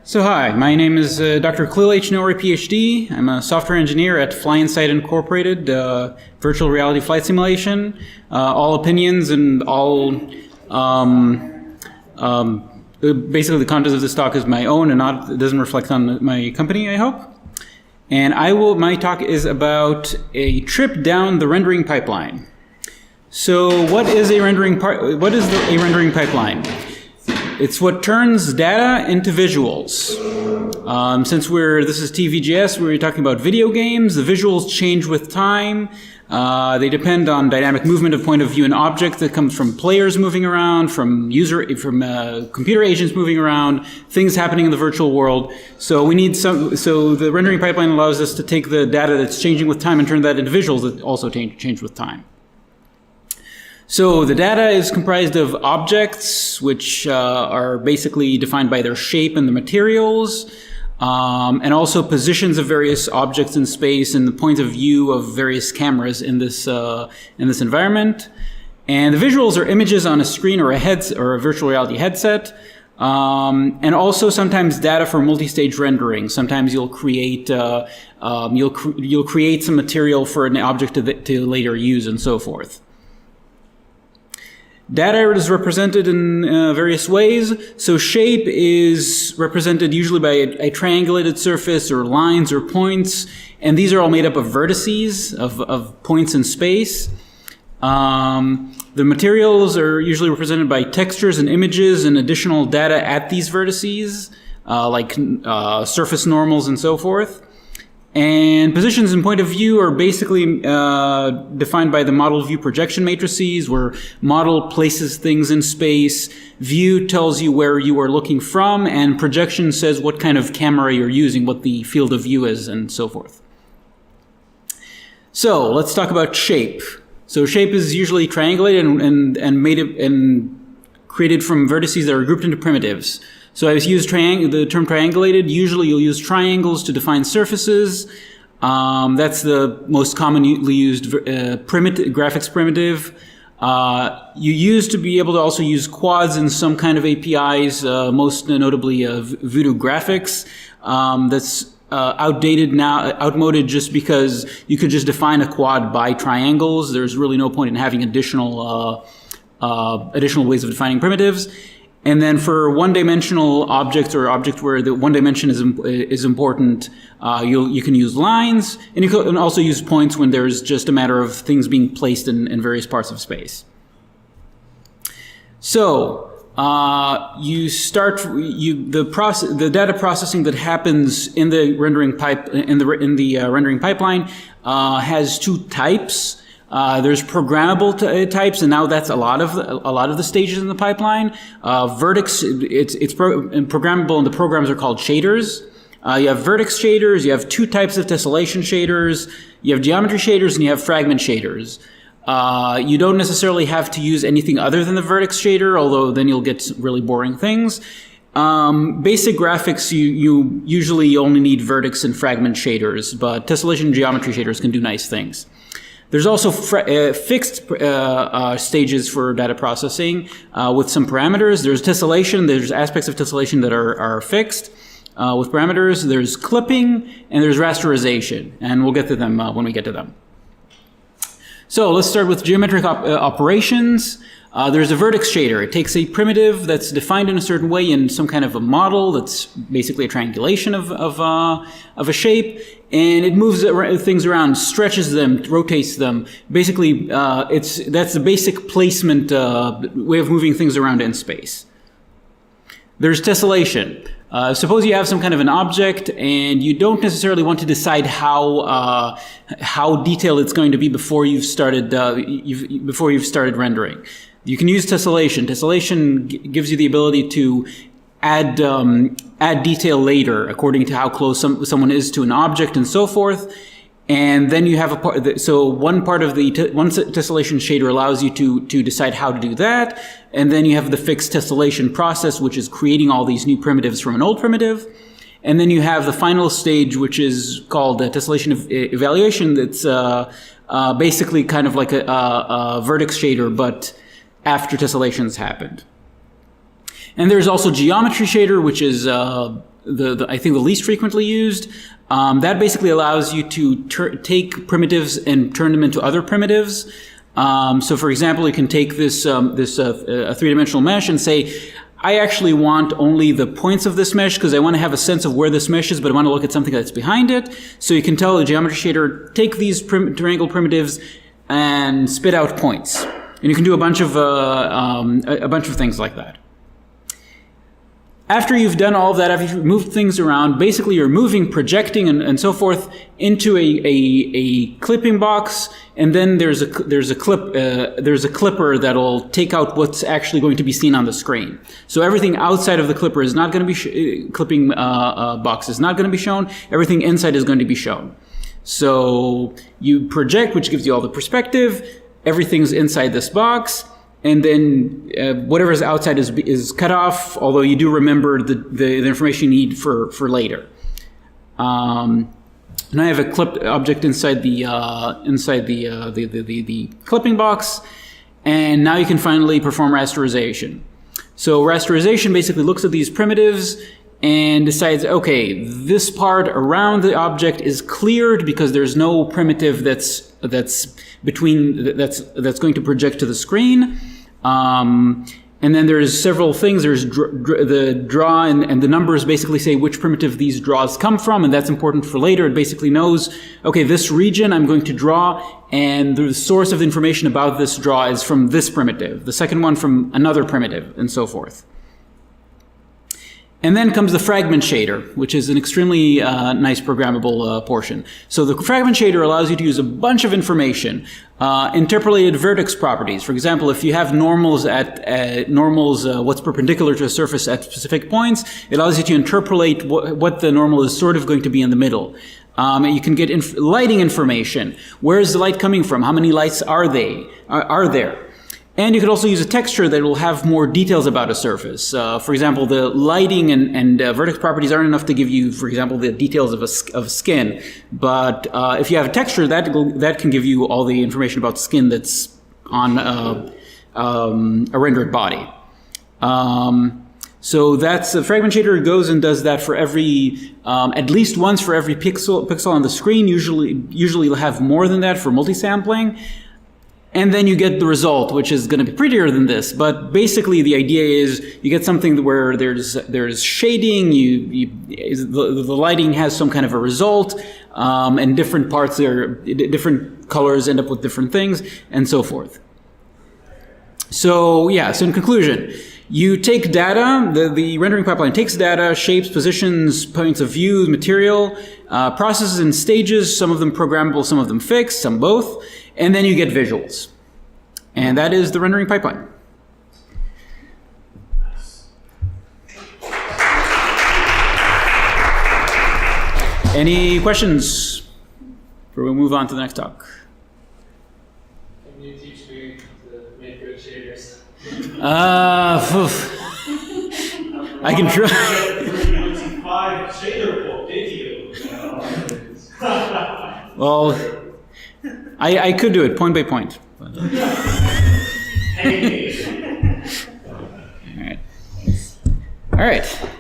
So hi, my name is Dr. Klil Neori, PhD. I'm a software engineer at Fly Insight Incorporated, virtual reality flight simulation. All opinions and all, basically the content of this talk is my own and it doesn't reflect on my company, I hope. And my talk is about a trip down the rendering pipeline. So what is a rendering pipeline? It's what turns data into visuals. Since this is TVGS, we're talking about video games. The visuals change with time. They depend on dynamic movement of point of view and object that comes from players moving around, from computer agents moving around, things happening in the virtual world. So the rendering pipeline allows us to take the data that's changing with time and turn that into visuals that also change with time. So the data is comprised of objects, which are basically defined by their shape and the materials, and also positions of various objects in space and the point of view of various cameras in this environment. And the visuals are images on a screen or a virtual reality headset, and also sometimes data for multi-stage rendering. Sometimes you'll create create some material for an object to later use and so forth. Data is represented in various ways. So shape is represented usually by a triangulated surface or lines or points, and these are all made up of vertices, of points in space. The materials are usually represented by textures and images and additional data at these vertices, like surface normals and so forth. And positions and point of view are basically defined by the model view projection matrices, where model places things in space, view tells you where you are looking from, and projection says what kind of camera you're using, what the field of view is, and so forth. So let's talk about shape. So shape is usually triangulated and created from vertices that are grouped into primitives. So I've used the term triangulated. Usually you'll use triangles to define surfaces. That's the most commonly used graphics primitive. You used to be able to also use quads in some kind of APIs, most notably Voodoo Graphics. That's outmoded just because you could just define a quad by triangles. There's really no point in having additional ways of defining primitives. And then for one-dimensional objects or objects where the one dimension is important, you can use lines, and you can also use points when there's just a matter of things being placed in various parts of space. So the data processing that happens in the rendering rendering pipeline has two types. There's programmable types, and now that's a lot of the stages in the pipeline. Vertex, it's programmable, and the programs are called shaders. You have vertex shaders. You have two types of tessellation shaders. You have geometry shaders, and you have fragment shaders. You don't necessarily have to use anything other than the vertex shader, although then you'll get really boring things. Basic graphics, you usually only need vertex and fragment shaders, but tessellation and geometry shaders can do nice things. There's also fixed stages for data processing with some parameters. There's tessellation. There's aspects of tessellation that are fixed with parameters. There's clipping, and there's rasterization. And we'll get to them when we get to them. So let's start with geometric operations. There's a vertex shader. It takes a primitive that's defined in a certain way in some kind of a model that's basically a triangulation of a shape, and it moves things around, stretches them, rotates them. Basically, that's the basic placement way of moving things around in space. There's tessellation. Suppose you have some kind of an object, and you don't necessarily want to decide how detailed it's going to be before you've started rendering. You can use tessellation. Tessellation gives you the ability to add detail later according to how close someone is to an object and so forth. And then you have one tessellation shader allows you to decide how to do that. And then you have the fixed tessellation process, which is creating all these new primitives from an old primitive. And then you have the final stage, which is called tessellation evaluation. That's basically kind of like a vertex shader, but after tessellation's happened. And there's also geometry shader, which is I think the least frequently used. That basically allows you to take primitives and turn them into other primitives. So for example, you can take this a three-dimensional mesh and say, I actually want only the points of this mesh because I want to have a sense of where this mesh is, but I want to look at something that's behind it. So you can tell the geometry shader, take these triangle primitives and spit out points. And you can do a bunch of things like that. After you've done all of that, after you've moved things around, basically you're moving, projecting, and so forth into a clipping box, and then there's a clipper that'll take out what's actually going to be seen on the screen. So everything outside of the clipper is not going to be clipping box is not going to be shown. Everything inside is going to be shown. So you project, which gives you all the perspective. Everything's inside this box. And then whatever's outside is cut off, although you do remember the information you need for later. Now I have a clipped object inside the clipping box, and now you can finally perform rasterization. So rasterization basically looks at these primitives and decides, okay, this part around the object is cleared because there's no primitive that's going to project to the screen. And then there's several things. There's the draw and the numbers basically say which primitive these draws come from, and that's important for later. It basically knows, okay, this region I'm going to draw, and the source of the information about this draw is from this primitive, the second one from another primitive, and so forth. And then comes the fragment shader, which is an extremely nice programmable portion. So the fragment shader allows you to use a bunch of information, interpolated vertex properties. For example, if you have normals what's perpendicular to a surface at specific points, it allows you to interpolate what the normal is sort of going to be in the middle. You can get lighting information. Where is the light coming from? How many lights are there? And you could also use a texture that will have more details about a surface. For example, the lighting and vertex properties aren't enough to give you, for example, the details of skin. But if you have a texture, that can give you all the information about skin that's on a rendered body. So that's the fragment shader goes and does that for every, at least once for every pixel on the screen. Usually you'll have more than that for multisampling. And then you get the result, which is going to be prettier than this. But basically, the idea is you get something where there's shading. The lighting has some kind of a result, and different parts different colors end up with different things, and so forth. So yeah. So in conclusion, you take data. The rendering pipeline takes data, shapes, positions, points of view, material, processes in stages. Some of them programmable, some of them fixed, some both. And then you get visuals. And that is the rendering pipeline. Any questions before we move on to the next talk? Can you teach me to make good shaders? I can try. 325 shader video. Well, I could do it point by point. Hey. All right.